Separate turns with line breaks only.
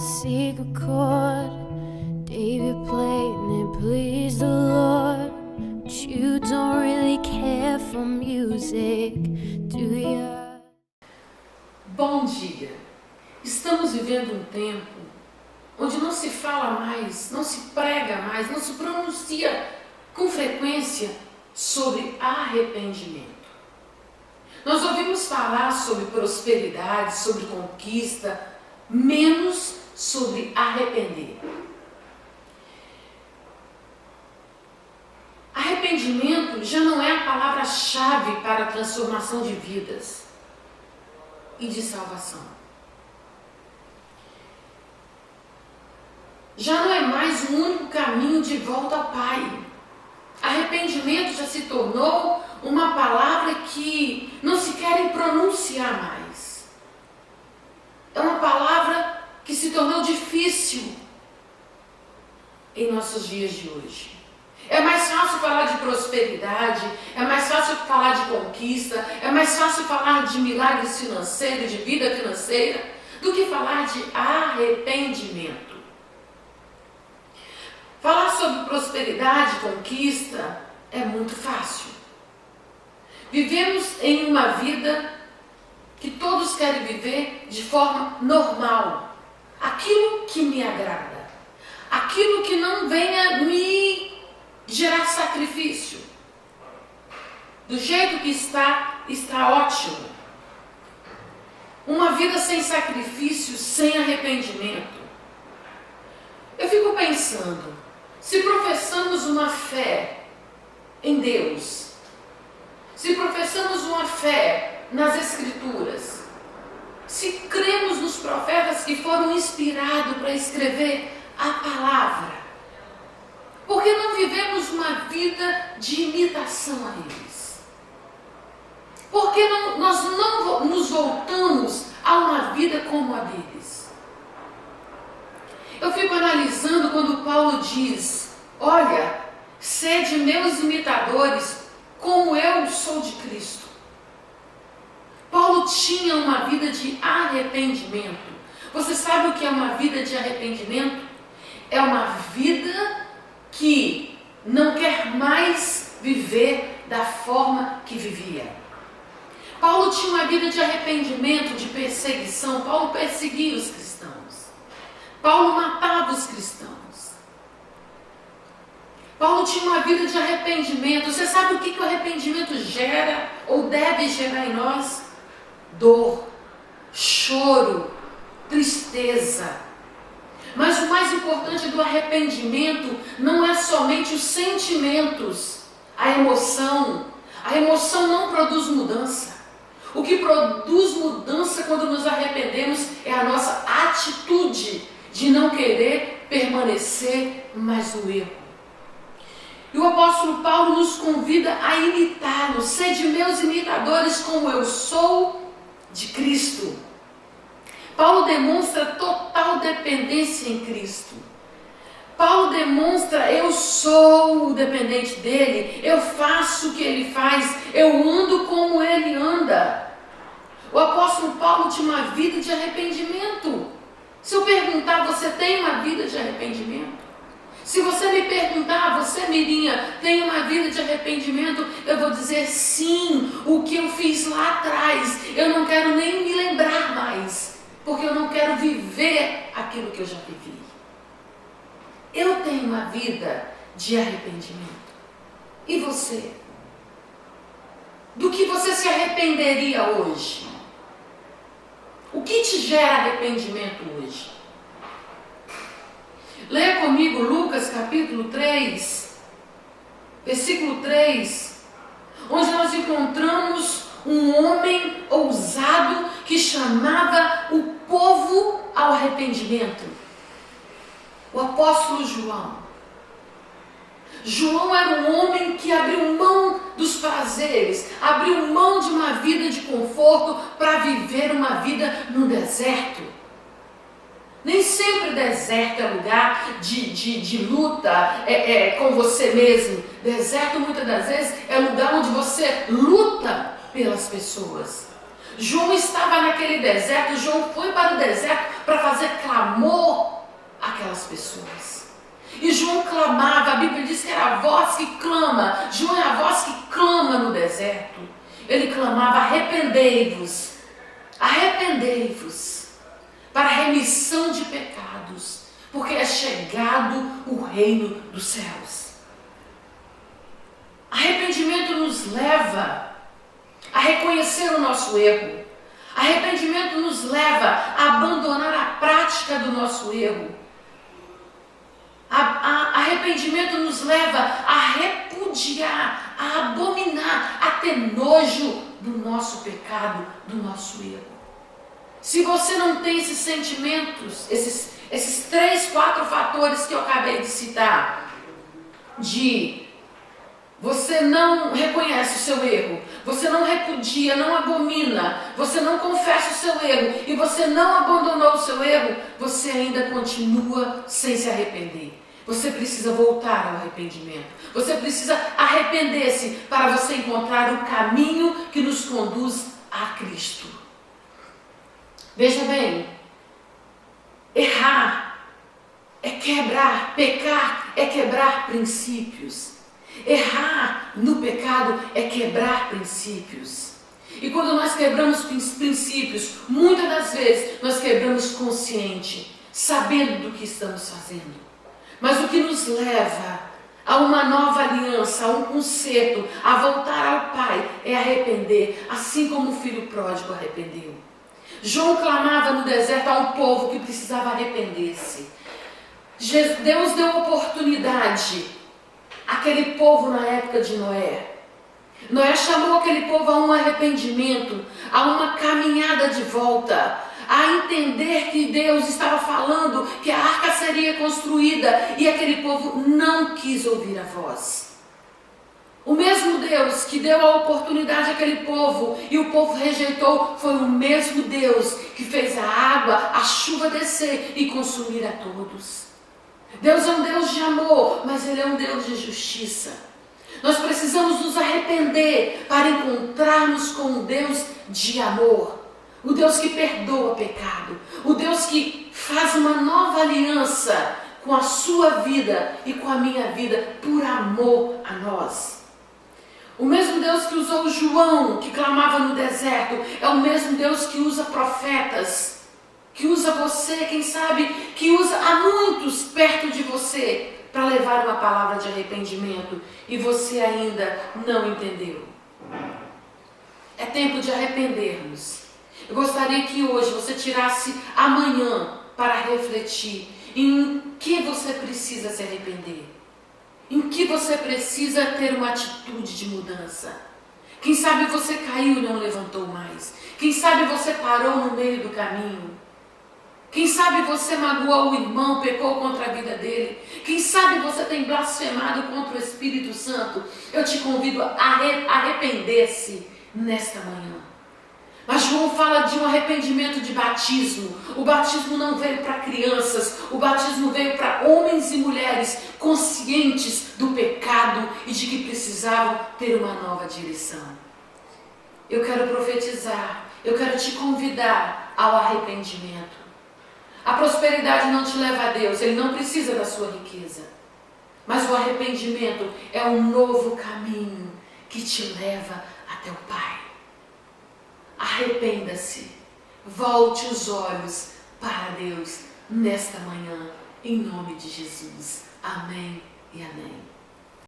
a secret chord David played and it pleased the Lord. But you don't really care for music, do you?
Bom dia! Estamos vivendo um tempo onde não se fala mais, não se prega mais, não se pronuncia com frequência sobre arrependimento. Nós ouvimos falar sobre prosperidade, sobre conquista, menos sobre arrepender. Arrependimento já não é a palavra-chave para a transformação de vidas e de salvação. Já não é mais o único caminho de volta ao Pai. Arrependimento já se tornou uma palavra que não se quer pronunciar mais. É uma palavra que se tornou difícil em nossos dias de hoje. É mais fácil falar de prosperidade, é mais fácil falar de conquista, é mais fácil falar de milagres financeiros, de vida financeira, do que falar de arrependimento. Falar sobre prosperidade, conquista, é muito fácil. Vivemos em uma vida que todos querem viver de forma normal. Aquilo que me agrada. Aquilo que não venha me gerar sacrifício. Do jeito que está ótimo. Uma vida sem sacrifício, sem arrependimento. Eu fico pensando, se professamos uma fé em Deus, se professamos uma fé nas Escrituras, se cremos nos profetas que foram inspirados para escrever a palavra, por que não vivemos uma vida de imitação a eles? Por que nós não nos voltamos a uma vida como a deles? Eu fico analisando quando Paulo diz, olha, sede meus imitadores, como eu sou de Cristo. Paulo tinha uma vida de arrependimento. Você sabe o que é uma vida de arrependimento? É uma vida que não quer mais viver da forma que vivia. Paulo tinha uma vida de arrependimento, de perseguição. Paulo perseguia os cristãos. Paulo matava os cristãos. Paulo tinha uma vida de arrependimento. Você sabe o que o arrependimento gera ou deve gerar em nós? Dor, choro, tristeza. Mas o mais importante do arrependimento não é somente os sentimentos, a emoção. A emoção não produz mudança. O que produz mudança quando nos arrependemos é a nossa atitude de não querer permanecer mais no erro. E o apóstolo Paulo nos convida a imitá-lo. Sede meus imitadores como eu sou de Cristo. Paulo demonstra total dependência em Cristo. Paulo demonstra, eu sou o dependente dele, eu faço o que ele faz, eu ando como ele anda. O apóstolo Paulo tinha uma vida de arrependimento. Se eu perguntar, você tem uma vida de arrependimento? Se você me perguntar, você, Mirinha, tem uma vida de arrependimento? Eu vou dizer sim, o que eu fiz lá atrás, eu não quero nem me lembrar mais, porque eu não quero viver aquilo que eu já vivi. Eu tenho uma vida de arrependimento. E você? Do que você se arrependeria hoje? O que te gera arrependimento hoje? Leia comigo Lucas capítulo 3, versículo 3, onde nós encontramos um homem ousado que chamava o povo ao arrependimento. O apóstolo João. João era um homem que abriu mão dos prazeres, abriu mão de uma vida de conforto para viver uma vida no deserto. Nem sempre deserto é lugar de luta com você mesmo. Deserto muitas das vezes é lugar onde você luta pelas pessoas. João estava naquele deserto, João foi para o deserto para fazer clamor àquelas pessoas. E João clamava, a Bíblia diz que era a voz que clama. João é a voz que clama no deserto. Ele clamava: arrependei-vos, arrependei-vos, para a remissão de pecados, porque é chegado o reino dos céus. Arrependimento nos leva a reconhecer o nosso erro. Arrependimento nos leva a abandonar a prática do nosso erro. Arrependimento nos leva a repudiar, a abominar, a ter nojo do nosso pecado, do nosso erro. Se você não tem esses sentimentos, esses 3, 4 fatores que eu acabei de citar, de você não reconhece o seu erro, você não repudia, não abomina, você não confessa o seu erro e você não abandonou o seu erro, você ainda continua sem se arrepender. Você precisa voltar ao arrependimento. Você precisa arrepender-se para você encontrar o caminho que nos conduz a Cristo. Veja bem, errar é quebrar, pecar é quebrar princípios. Errar no pecado é quebrar princípios. E quando nós quebramos princípios, muitas das vezes nós quebramos consciente, sabendo do que estamos fazendo. Mas o que nos leva a uma nova aliança, a um conserto, a voltar ao Pai, é arrepender, assim como o filho pródigo arrependeu. João clamava no deserto a um povo que precisava arrepender-se. Deus deu oportunidade àquele povo na época de Noé. Noé chamou aquele povo a um arrependimento, a uma caminhada de volta, a entender que Deus estava falando que a arca seria construída e aquele povo não quis ouvir a voz. O mesmo Deus que deu a oportunidade àquele povo e o povo rejeitou, foi o mesmo Deus que fez a água, a chuva descer e consumir a todos. Deus é um Deus de amor, mas Ele é um Deus de justiça. Nós precisamos nos arrepender para encontrarmos com um Deus de amor. O Deus que perdoa pecado, o Deus que faz uma nova aliança com a sua vida e com a minha vida por amor a nós. O mesmo Deus que usou João, que clamava no deserto, é o mesmo Deus que usa profetas, que usa você, quem sabe, que usa a muitos perto de você para levar uma palavra de arrependimento e você ainda não entendeu. É tempo de arrependermos. Eu gostaria que hoje você tirasse amanhã para refletir em que você precisa se arrepender. Em que você precisa ter uma atitude de mudança. Quem sabe você caiu e não levantou mais. Quem sabe você parou no meio do caminho. Quem sabe você magoou o irmão, pecou contra a vida dele. Quem sabe você tem blasfemado contra o Espírito Santo. Eu te convido a arrepender-se nesta manhã. Mas João fala de um arrependimento de batismo. O batismo não veio para crianças, o batismo veio para homens e mulheres conscientes do pecado e de que precisavam ter uma nova direção. Eu quero profetizar, eu quero te convidar ao arrependimento. A prosperidade não te leva a Deus, Ele não precisa da sua riqueza. Mas o arrependimento é um novo caminho que te leva até o Pai. Arrependa-se, volte os olhos para Deus nesta manhã, em nome de Jesus. Amém e amém.